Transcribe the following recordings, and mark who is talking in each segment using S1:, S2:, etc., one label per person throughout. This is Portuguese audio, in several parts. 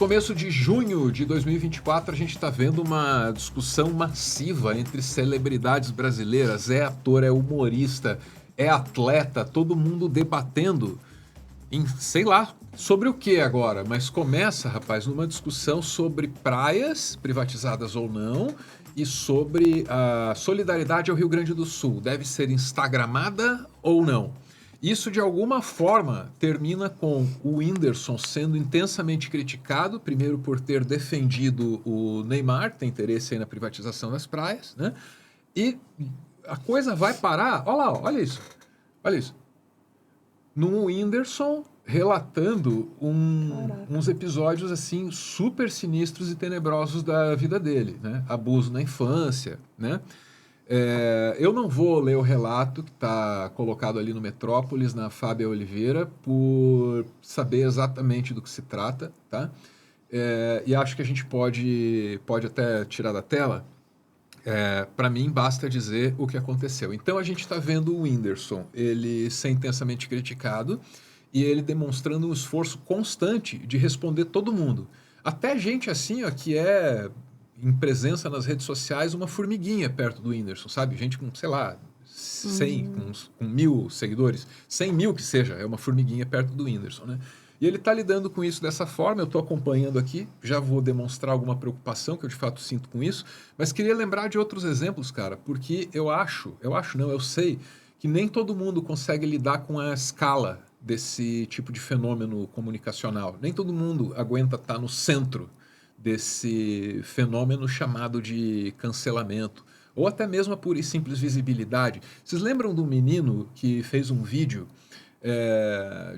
S1: Começo de junho de 2024, a gente está vendo uma discussão massiva entre celebridades brasileiras. É ator, é humorista, é atleta, todo mundo debatendo em, sei lá, sobre o que agora. Mas começa, rapaz, numa discussão sobre praias, privatizadas ou não, e sobre a solidariedade ao Rio Grande do Sul. Deve ser instagramada ou não? Isso, de alguma forma, termina com o Whindersson sendo intensamente criticado, primeiro por ter defendido o Neymar, tem interesse aí na privatização das praias, né? E a coisa vai parar, olha lá, olha isso, olha isso, no Whindersson relatando uns episódios assim super sinistros e tenebrosos da vida dele, né? Abuso na infância, né? Eu não vou ler o relato que está colocado ali no Metrópolis, na Fábia Oliveira, por saber exatamente do que se trata, tá? E acho que a gente pode até tirar da tela. Para mim, basta dizer o que aconteceu. Então, a gente está vendo o Whindersson, ele ser intensamente criticado e ele demonstrando um esforço constante de responder todo mundo. Até gente assim, ó, que é em presença nas redes sociais, uma formiguinha perto do Whindersson, sabe? Gente com, sei lá, 100, com 1.000 seguidores, 100 mil que seja, é uma formiguinha perto do Whindersson, né? E ele está lidando com isso dessa forma, eu estou acompanhando aqui, já vou demonstrar alguma preocupação que eu de fato sinto com isso, mas queria lembrar de outros exemplos, cara, porque eu sei que nem todo mundo consegue lidar com a escala desse tipo de fenômeno comunicacional. Nem todo mundo aguenta estar no centro desse fenômeno chamado de cancelamento, ou até mesmo a pura e simples visibilidade. Vocês lembram de um menino que fez um vídeo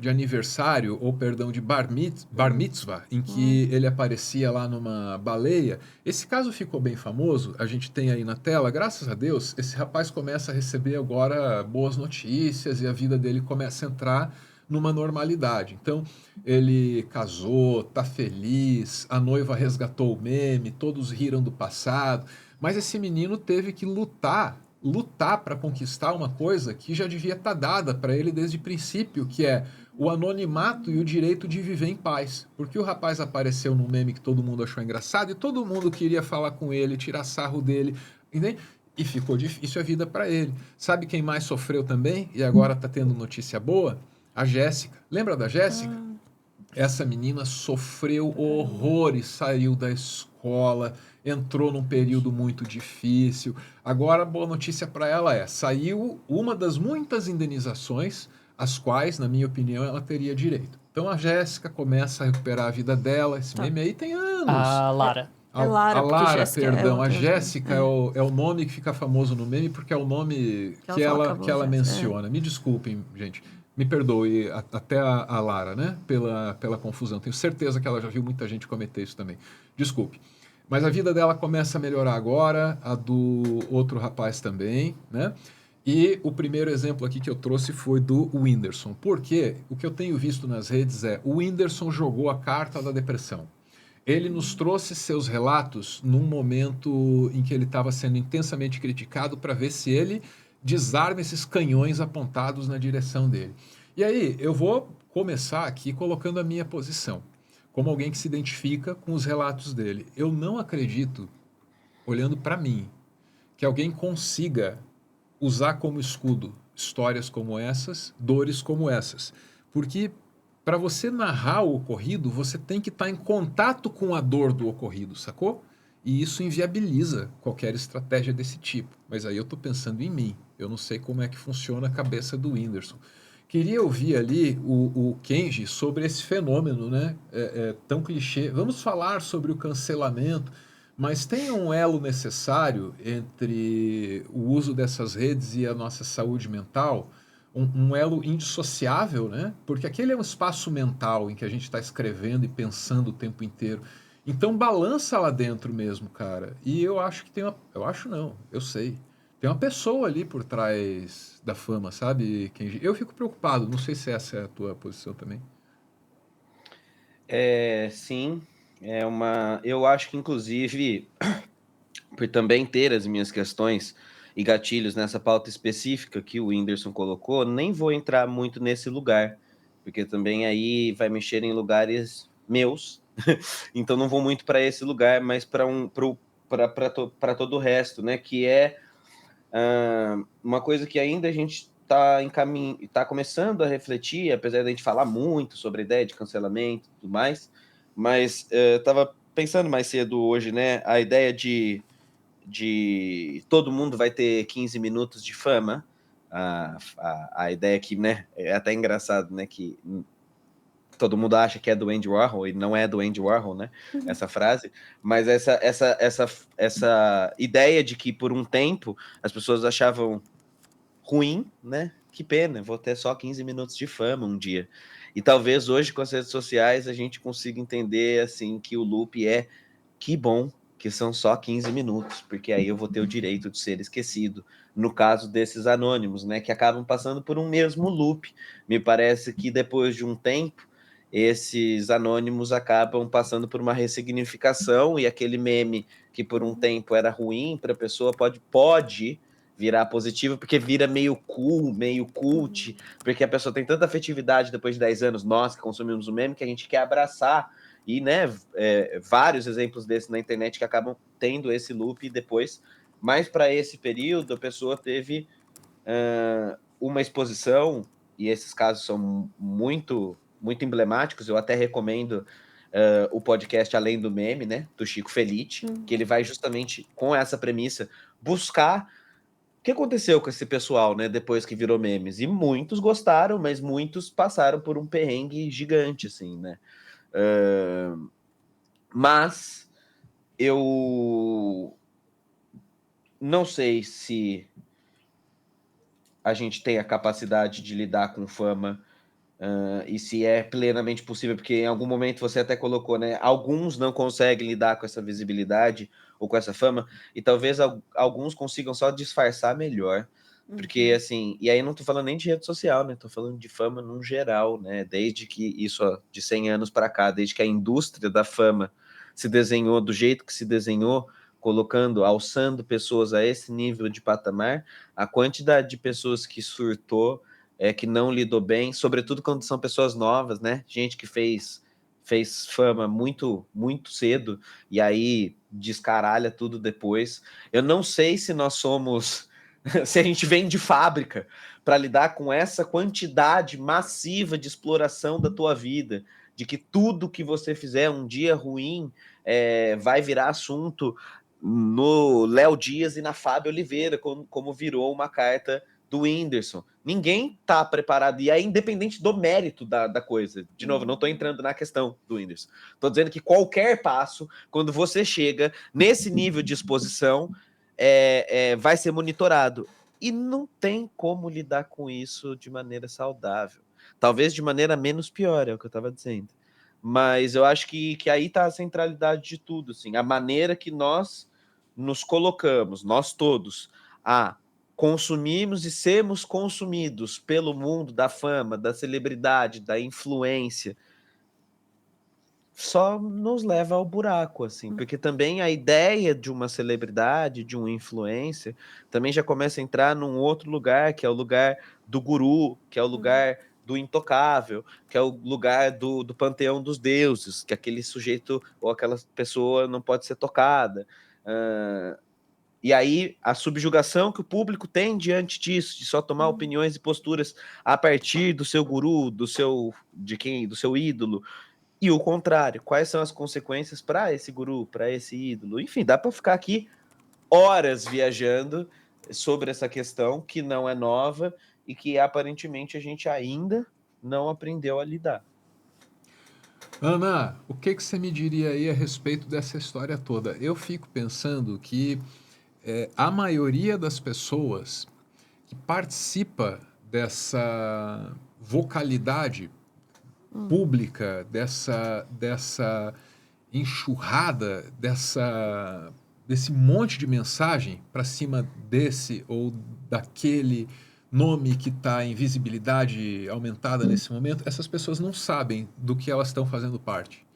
S1: de aniversário, ou perdão, de bar mitzvah, em que ele aparecia lá numa baleia? Esse caso ficou bem famoso, a gente tem aí na tela, graças a Deus, esse rapaz começa a receber agora boas notícias e a vida dele começa a entrar numa normalidade. Então, ele casou, tá feliz, a noiva resgatou o meme, todos riram do passado, mas esse menino teve que lutar para conquistar uma coisa que já devia estar dada para ele desde o princípio, que é o anonimato e o direito de viver em paz. Porque o rapaz apareceu num meme que todo mundo achou engraçado e todo mundo queria falar com ele, tirar sarro dele, entende? E ficou difícil a vida para ele. Sabe quem mais sofreu também e agora está tendo notícia boa? A Jéssica. Lembra da Jéssica? Essa menina sofreu horrores, saiu da escola, entrou num período muito difícil. Agora, a boa notícia para ela saiu uma das muitas indenizações, às quais, na minha opinião, ela teria direito. Então a Jéssica começa a recuperar a vida dela. Esse
S2: Tá.
S1: meme aí tem anos.
S2: A Lara.
S1: A,
S3: É Lara,
S1: a
S3: porque
S1: Lara,
S3: Jéssica é
S1: perdão, a
S3: outra.
S1: Jéssica é o nome que fica famoso no meme porque é o nome
S3: Que ela fala
S1: que ela
S3: Jéssica,
S1: menciona. Me desculpem, gente. Me perdoe até a Lara, né? Pela confusão. Tenho certeza que ela já viu muita gente cometer isso também. Desculpe. Mas a vida dela começa a melhorar agora, a do outro rapaz também, né? E o primeiro exemplo aqui que eu trouxe foi do Whindersson. Porque o que eu tenho visto nas redes é o Whindersson jogou a carta da depressão. Ele nos trouxe seus relatos num momento em que ele estava sendo intensamente criticado para ver se ele desarma esses canhões apontados na direção dele. E aí, eu vou começar aqui colocando a minha posição, como alguém que se identifica com os relatos dele. Eu não acredito, olhando para mim, que alguém consiga usar como escudo histórias como essas, dores como essas. Porque para você narrar o ocorrido, você tem que estar em contato com a dor do ocorrido, sacou? E isso inviabiliza qualquer estratégia desse tipo. Mas aí eu estou pensando em mim. Eu não sei como é que funciona a cabeça do Whindersson. Queria ouvir ali o Kenji sobre esse fenômeno, né? Tão clichê. Vamos falar sobre o cancelamento, mas tem um elo necessário entre o uso dessas redes e a nossa saúde mental, um elo indissociável, né? Porque aquele é um espaço mental em que a gente está escrevendo e pensando o tempo inteiro. Então balança lá dentro mesmo, cara. E eu acho que tem uma. Eu acho não, eu sei. Tem uma pessoa ali por trás da fama, sabe, Kenji? Eu fico preocupado, não sei se essa é a tua posição também.
S4: Sim, eu acho que inclusive por também ter as minhas questões e gatilhos nessa pauta específica que o Whindersson colocou, nem vou entrar muito nesse lugar, porque também aí vai mexer em lugares meus Então não vou muito para esse lugar, mas para todo o resto, né? Que é uma coisa que ainda a gente está começando a refletir, apesar de a gente falar muito sobre a ideia de cancelamento e tudo mais, mas estava pensando mais cedo hoje, né? A ideia de todo mundo vai ter 15 minutos de fama. A ideia que, né, é até engraçado, né, que todo mundo acha que é do Andy Warhol e não é do Andy Warhol, né, essa frase, mas essa ideia de que por um tempo as pessoas achavam ruim, né, que pena, vou ter só 15 minutos de fama um dia. E talvez hoje com as redes sociais a gente consiga entender, assim, que o loop é que bom que são só 15 minutos, porque aí eu vou ter o direito de ser esquecido. No caso desses anônimos, né, que acabam passando por um mesmo loop. Me parece que depois de um tempo, esses anônimos acabam passando por uma ressignificação e aquele meme que por um tempo era ruim para a pessoa pode virar positivo, porque vira meio cool, meio cult, porque a pessoa tem tanta afetividade depois de 10 anos, nós que consumimos o meme, que a gente quer abraçar. E, né, vários exemplos desses na internet que acabam tendo esse loop depois. Mas para esse período, a pessoa teve uma exposição, e esses casos são muito, muito emblemáticos. Eu até recomendo o podcast Além do Meme, né, do Chico Felitti, que ele vai justamente com essa premissa buscar o que aconteceu com esse pessoal, né, depois que virou memes. E muitos gostaram, mas muitos passaram por um perrengue gigante, assim, né. Mas eu não sei se a gente tem a capacidade de lidar com fama e se é plenamente possível, porque em algum momento você até colocou, né? Alguns não conseguem lidar com essa visibilidade ou com essa fama, e talvez alguns consigam só disfarçar melhor. Porque, assim, e aí não tô falando nem de rede social, né? Tô falando de fama num geral, né? Desde que isso, de 100 anos para cá, desde que a indústria da fama se desenhou do jeito que se desenhou, colocando, alçando pessoas a esse nível de patamar, a quantidade de pessoas que surtou, que não lidou bem, sobretudo quando são pessoas novas, né? Gente que fez fama muito, muito cedo e aí descaralha tudo depois. Eu não sei se nós somos se a gente vem de fábrica para lidar com essa quantidade massiva de exploração da tua vida, de que tudo que você fizer um dia ruim vai virar assunto no Léo Dias e na Fábio Oliveira, como virou uma carta do Whindersson. Ninguém está preparado, e é independente do mérito da coisa. De novo, não estou entrando na questão do Whindersson. Estou dizendo que qualquer passo, quando você chega nesse nível de exposição, vai ser monitorado. E não tem como lidar com isso de maneira saudável. Talvez de maneira menos pior, é o que eu estava dizendo. Mas eu acho que aí está a centralidade de tudo, assim, a maneira que nós nos colocamos, nós todos, a consumimos e sermos consumidos pelo mundo da fama, da celebridade, da influência, só nos leva ao buraco, assim, porque também a ideia de uma celebridade, de um influencer, também já começa a entrar num outro lugar, que é o lugar do guru, que é o lugar do intocável, que é o lugar do panteão dos deuses, que aquele sujeito ou aquela pessoa não pode ser tocada. E aí a subjugação que o público tem diante disso, de só tomar opiniões e posturas a partir do seu guru, do seu ídolo, e o contrário, quais são as consequências para esse guru, para esse ídolo? Enfim, dá para ficar aqui horas viajando sobre essa questão que não é nova e que aparentemente a gente ainda não aprendeu a lidar.
S1: Ana, o que você me diria aí a respeito dessa história toda? Eu fico pensando que a maioria das pessoas que participa dessa vocalidade pública, dessa enxurrada, desse monte de mensagem para cima desse ou daquele nome que está em visibilidade aumentada nesse momento, essas pessoas não sabem do que elas estão fazendo parte.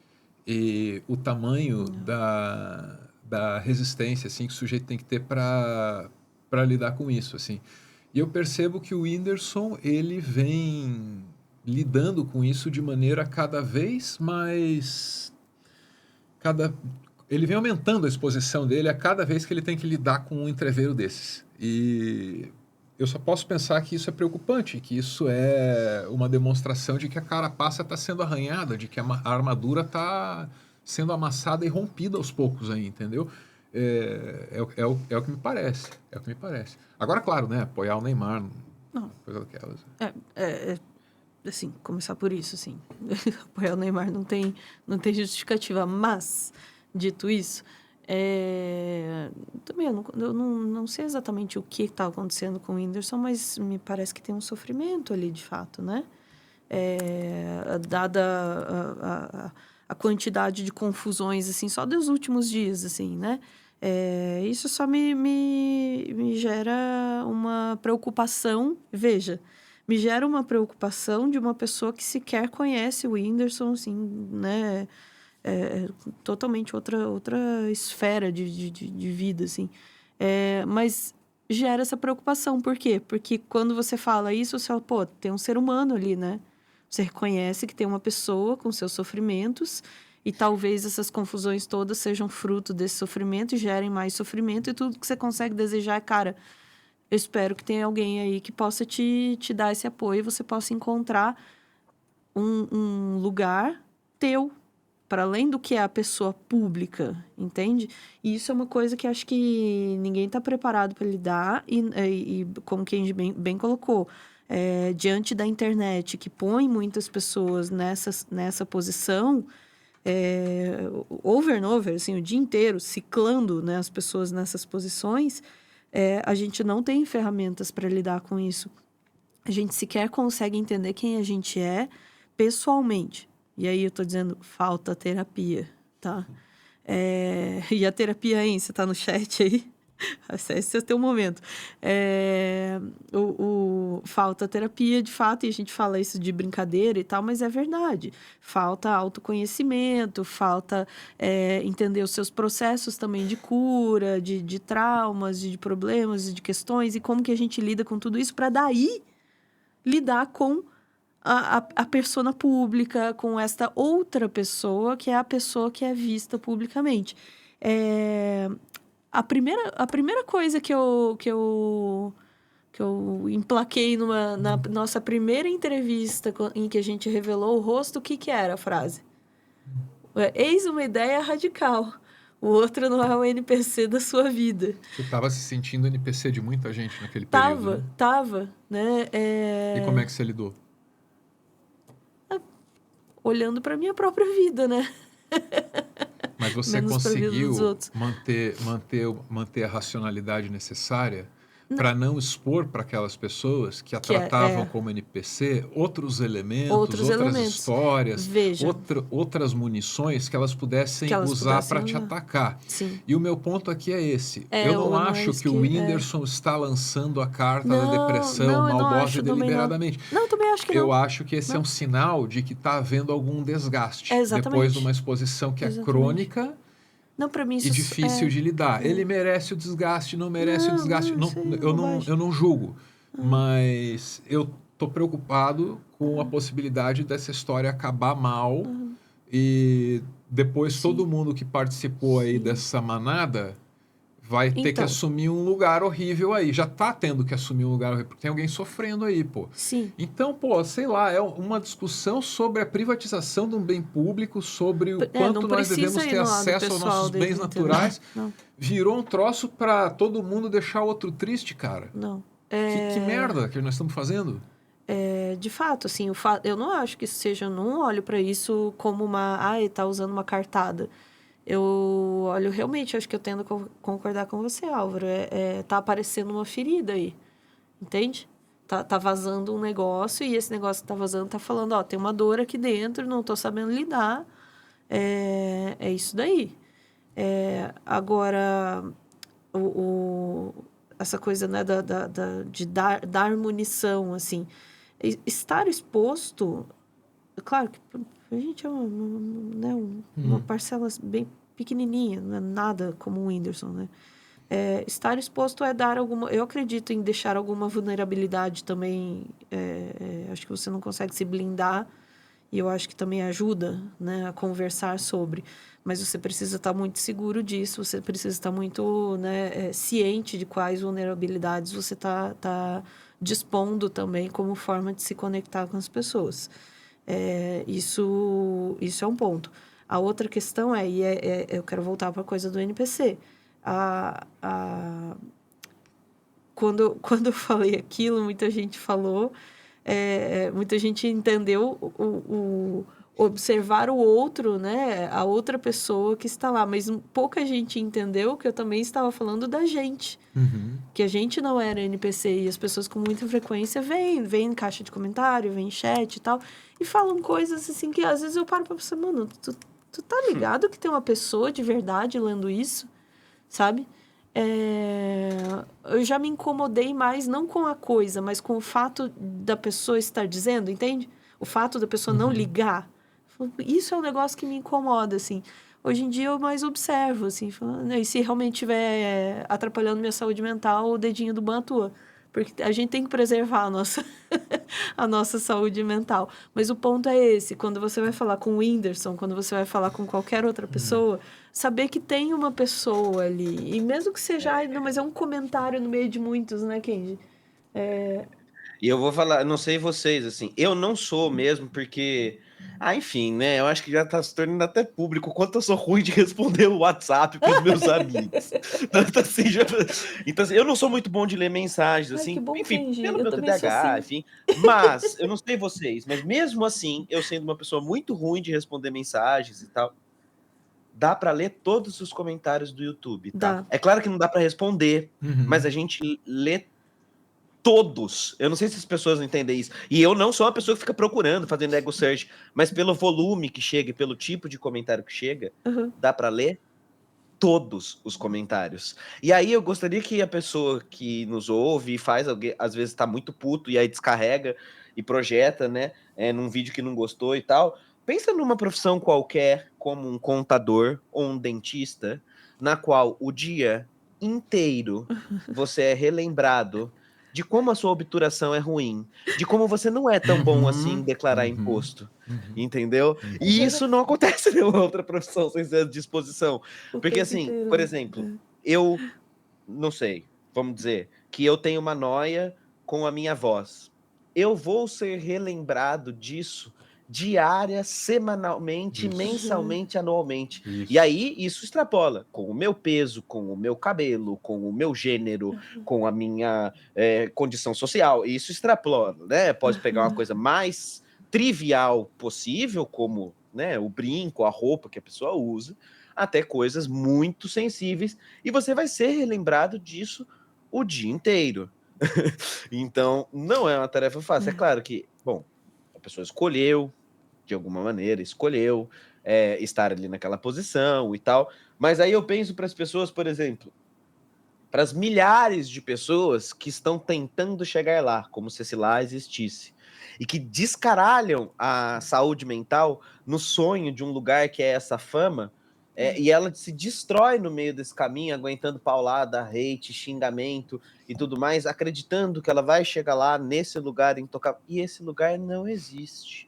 S1: E o tamanho da resistência assim, que o sujeito tem que ter para lidar com isso. Assim. E eu percebo que o Whindersson ele vem lidando com isso de maneira cada vez mais ele vem aumentando a exposição dele a cada vez que ele tem que lidar com um entreveiro desses. E eu só posso pensar que isso é preocupante, que isso é uma demonstração de que a carapaça está sendo arranhada, de que a armadura está sendo amassada e rompida aos poucos aí, entendeu? É o que me parece. É o que me parece. Agora, claro, né? Apoiar o Neymar,
S2: Não.
S1: coisa daquelas.
S2: Assim, começar por isso, assim. Apoiar o Neymar não tem justificativa. Mas, dito isso, também eu não sei exatamente o que está acontecendo com o Whindersson, mas me parece que tem um sofrimento ali, de fato, né? Dada a quantidade de confusões, assim, só dos últimos dias, assim, né? Isso só me gera uma preocupação. Veja, me gera uma preocupação de uma pessoa que sequer conhece o Whindersson, assim, né? Totalmente outra esfera de vida, assim. Mas gera essa preocupação. Por quê? Porque quando você fala isso, você fala, pô, tem um ser humano ali, né? Você reconhece que tem uma pessoa com seus sofrimentos e talvez essas confusões todas sejam fruto desse sofrimento e gerem mais sofrimento, e tudo que você consegue desejar é, cara, eu espero que tenha alguém aí que possa te dar esse apoio e você possa encontrar um lugar teu, para além do que é a pessoa pública, entende? E isso é uma coisa que acho que ninguém está preparado para lidar e como quem bem colocou, diante da internet, que põe muitas pessoas nessa posição, over and over, assim, o dia inteiro, ciclando, né, as pessoas nessas posições, a gente não tem ferramentas para lidar com isso. A gente sequer consegue entender quem a gente é pessoalmente. E aí eu tô dizendo, falta terapia, tá? E a terapia, hein? Você tá no chat aí? Esse é o teu momento. Falta terapia, de fato, e a gente fala isso de brincadeira e tal, mas é verdade. Falta autoconhecimento, falta entender os seus processos também de cura, de traumas, de problemas, de questões, e como que a gente lida com tudo isso para daí lidar com a persona pública, com esta outra pessoa, que é a pessoa que é vista publicamente. A primeira coisa que eu emplaquei na nossa primeira entrevista em que a gente revelou o rosto, o que era a frase? Eis uma ideia radical. O outro não é o NPC da sua vida.
S1: Você estava se sentindo NPC de muita gente naquele período, né?
S2: Tava, né?
S1: E como é que você lidou?
S2: Olhando para minha própria vida, né?
S1: Mas você
S2: Menos pra vida dos
S1: conseguiu
S2: outros.
S1: manter a racionalidade necessária para não expor para aquelas pessoas que a
S2: Que
S1: tratavam como NPC outros elementos,
S2: Outros
S1: outras
S2: elementos.
S1: histórias,
S2: Veja.
S1: outras munições que elas pudessem usar para te atacar.
S2: Sim.
S1: E o meu ponto aqui é esse. Eu não acho que o Whindersson está lançando a carta da depressão maldosa deliberadamente.
S2: Não, eu também acho que não.
S1: Eu acho que esse é um sinal de que está havendo algum desgaste.
S2: Exatamente.
S1: Depois de uma exposição que é crônica
S2: não, para mim, isso
S1: e difícil de lidar. Ele merece o desgaste, não merece o desgaste. Eu não julgo, mas eu tô preocupado com a possibilidade dessa história acabar mal e depois todo mundo que participou aí dessa manada vai ter que assumir um lugar horrível aí. Já tá tendo que assumir um lugar horrível, porque tem alguém sofrendo aí, pô.
S2: Sim.
S1: Então, pô, sei lá, é uma discussão sobre a privatização de um bem público, sobre o quanto nós devemos ter acesso aos nossos bens naturais. Virou um troço pra todo mundo deixar o outro triste, cara.
S2: Não.
S1: Que merda que nós estamos fazendo?
S2: De fato, assim, eu não acho que isso seja... Eu não olho pra isso como ele tá usando uma cartada. Eu olho realmente, acho que eu tendo a concordar com você, Álvaro. Tá aparecendo uma ferida aí, entende? Tá vazando um negócio e esse negócio que tá vazando tá falando, ó, tem uma dor aqui dentro, não tô sabendo lidar. É isso daí. Agora, essa coisa, né, de dar munição, assim. Estar exposto... Claro que a gente é uma parcela bem pequenininha, não é nada como o Whindersson, né? Estar exposto é dar alguma... Eu acredito em deixar alguma vulnerabilidade também. Acho que você não consegue se blindar E eu acho que também ajuda, né, a conversar sobre. Mas você precisa estar muito seguro disso, você precisa estar muito, né, ciente de quais vulnerabilidades você tá dispondo também como forma de se conectar com as pessoas. Isso é um ponto. A outra questão eu quero voltar para a coisa do NPC. Quando eu falei aquilo, muita gente falou, muita gente entendeu o observar o outro, né? A outra pessoa que está lá, mas pouca gente entendeu que eu também estava falando da gente.
S1: Uhum.
S2: Que a gente não era NPC e as pessoas com muita frequência vêm em caixa de comentário, vêm em chat e tal, e falam coisas assim que às vezes eu paro pra pensar, mano, tu tá ligado que tem uma pessoa de verdade lendo isso, sabe? Eu já me incomodei mais, não com a coisa, mas com o fato da pessoa estar dizendo, entende? O fato da pessoa não ligar. Isso é um negócio que me incomoda, assim. Hoje em dia eu mais observo, assim, falando, e se realmente estiver atrapalhando minha saúde mental, o dedinho do ban atua. Porque a gente tem que preservar a nossa, a nossa saúde mental. Mas o ponto é esse, quando você vai falar com o Whindersson, quando você vai falar com qualquer outra pessoa, saber que tem uma pessoa ali. E mesmo que seja, ai, não, mas é um comentário no meio de muitos, né, Kendi?
S4: E eu vou falar, não sei vocês, assim, eu não sou mesmo, porque, enfim, né? Eu acho que já tá se tornando até público o quanto eu sou ruim de responder o WhatsApp pros meus amigos. Então, assim, então, assim, eu não sou muito bom de ler mensagens,
S2: Ai, que
S4: assim,
S2: bom,
S4: enfim,
S2: Kendi.
S4: pelo
S2: Eu
S4: meu
S2: também sou
S4: TDAH,
S2: assim.
S4: enfim. Mas, eu não sei vocês, mas mesmo assim, eu sendo uma pessoa muito ruim de responder mensagens e tal, dá para ler todos os comentários do YouTube, tá?
S2: Dá.
S4: É claro que não dá para responder, mas
S1: Uhum.
S4: a gente lê todos. Eu não sei se as pessoas entendem isso. E eu não sou uma pessoa que fica procurando, fazendo ego search, mas pelo volume que chega e pelo tipo de comentário que chega,
S2: Uhum.
S4: dá para ler todos os comentários. E aí eu gostaria que a pessoa que nos ouve e faz, às vezes tá muito puto e aí descarrega e projeta, né, num vídeo que não gostou e tal, pensa numa profissão qualquer, como um contador ou um dentista, na qual o dia inteiro você é relembrado de como a sua obturação é ruim, de como você não é tão bom assim em
S1: Uhum.
S4: declarar
S1: Uhum.
S4: imposto,
S1: Uhum.
S4: entendeu? E isso não acontece em nenhuma outra profissão sem ser disposição.
S2: O
S4: Porque,
S2: tempo
S4: assim, por
S2: inteiro.
S4: exemplo, eu não sei, vamos dizer, que eu tenho uma noia com a minha voz. Eu vou ser relembrado disso diária, semanalmente,
S1: Isso.
S4: mensalmente, anualmente. E
S1: Isso.
S4: aí isso extrapola com o meu peso, com o meu cabelo, com o meu gênero, com a minha condição social. Isso extrapola, né? Pode pegar uma coisa mais trivial possível, como, né, o brinco, a roupa que a pessoa usa, até coisas muito sensíveis, e você vai ser relembrado disso o dia inteiro. Então, não é uma tarefa fácil. É claro que, bom, a pessoa escolheu, de alguma maneira, escolheu estar ali naquela posição e tal, mas aí eu penso para as pessoas, por exemplo, para as milhares de pessoas que estão tentando chegar lá, como se esse lá existisse, e que descaralham a saúde mental no sonho de um lugar que é essa fama, e ela se destrói no meio desse caminho, aguentando paulada, hate, xingamento e tudo mais, acreditando que ela vai chegar lá nesse lugar intocável. E esse lugar não existe.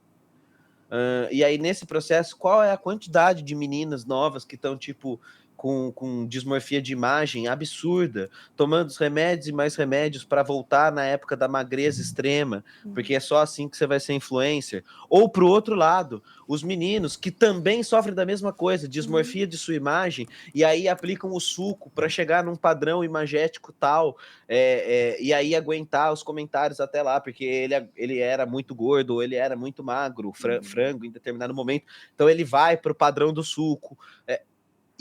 S4: E aí, nesse processo, qual é a quantidade de meninas novas que estão, tipo, com dismorfia de imagem absurda, tomando os remédios e mais remédios para voltar na época da magreza extrema, porque é só assim que você vai ser influencer. Ou pro outro lado, os meninos que também sofrem da mesma coisa, dismorfia de sua imagem, e aí aplicam o suco para chegar num padrão imagético tal, e aí aguentar os comentários até lá, porque ele era muito gordo, ou ele era muito magro, frango em determinado momento, então ele vai pro padrão do suco.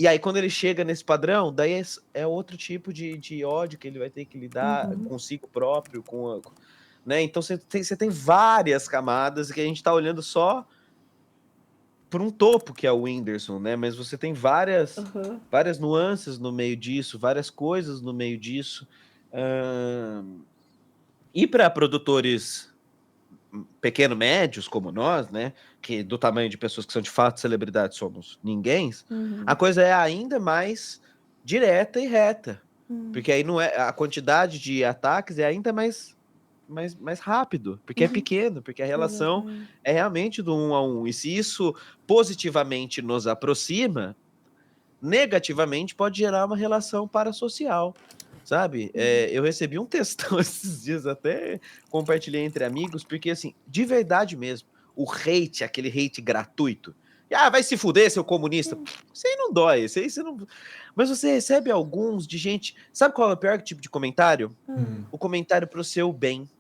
S4: E aí, quando ele chega nesse padrão, daí é outro tipo de ódio que ele vai ter que lidar consigo próprio, né? Então você tem várias camadas que a gente tá olhando só por um topo, que é o Whindersson, né? Mas você tem várias nuances no meio disso, várias coisas no meio disso. E para produtores pequeno médios como nós, né, que do tamanho de pessoas que são de fato celebridades somos ninguém, a coisa é ainda mais direta e reta, porque aí não é a quantidade de ataques é ainda mais mais rápido, porque é pequeno, porque a relação
S2: Exatamente.
S4: é realmente do 1 a 1. E se isso positivamente nos aproxima, negativamente pode gerar uma relação parasocial, sabe? Eu recebi um textão esses dias, até compartilhei entre amigos, porque assim, de verdade mesmo, o hate, aquele hate gratuito, vai se fuder, seu comunista, isso aí não dói, isso aí você não... Mas você recebe alguns de gente, sabe qual é o pior tipo de comentário? O comentário pro seu bem.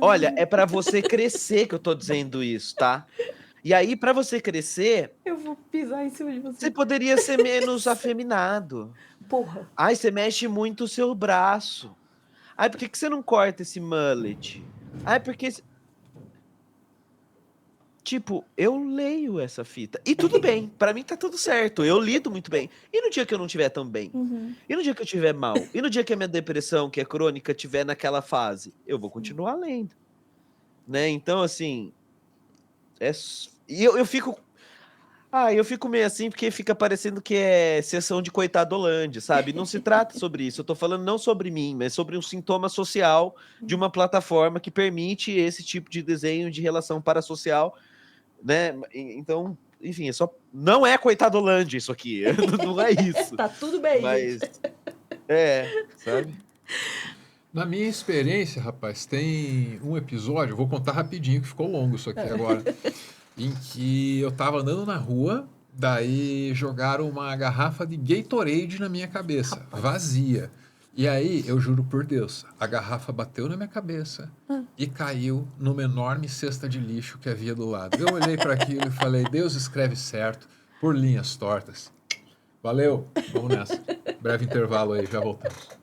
S4: Olha, é pra você crescer que eu tô dizendo isso, tá? E aí, pra você crescer,
S2: Eu vou pisar em cima de
S4: você
S2: você.
S4: poderia ser menos afeminado.
S2: Porra.
S4: Ai, você mexe muito o seu braço. Ai, por que você não corta esse mullet? Ai, porque... Tipo, eu leio essa fita. E tudo bem, pra mim tá tudo certo. Eu lido muito bem. E no dia que eu não tiver tão bem? E no dia que eu tiver mal? E no dia que a minha depressão, que é crônica, tiver naquela fase? Eu vou continuar lendo. Né? Então, assim... E eu fico... eu fico meio assim porque fica parecendo que é sessão de coitadolândia, sabe? Não se trata sobre isso. Eu tô falando não sobre mim, mas sobre um sintoma social de uma plataforma que permite esse tipo de desenho de relação parasocial, né? Então, enfim, não é coitadolândia isso aqui. Não é isso.
S2: Tá tudo bem,
S4: Mas
S2: gente.
S4: sabe?
S1: Na minha experiência, rapaz, tem um episódio, eu vou contar rapidinho que ficou longo isso aqui agora, em que eu tava andando na rua, daí jogaram uma garrafa de Gatorade na minha cabeça, vazia. E aí, eu juro por Deus, a garrafa bateu na minha cabeça e caiu numa enorme cesta de lixo que havia do lado. Eu olhei para aquilo e falei, Deus escreve certo, por linhas tortas. Valeu, vamos nessa. Breve intervalo aí, já voltamos.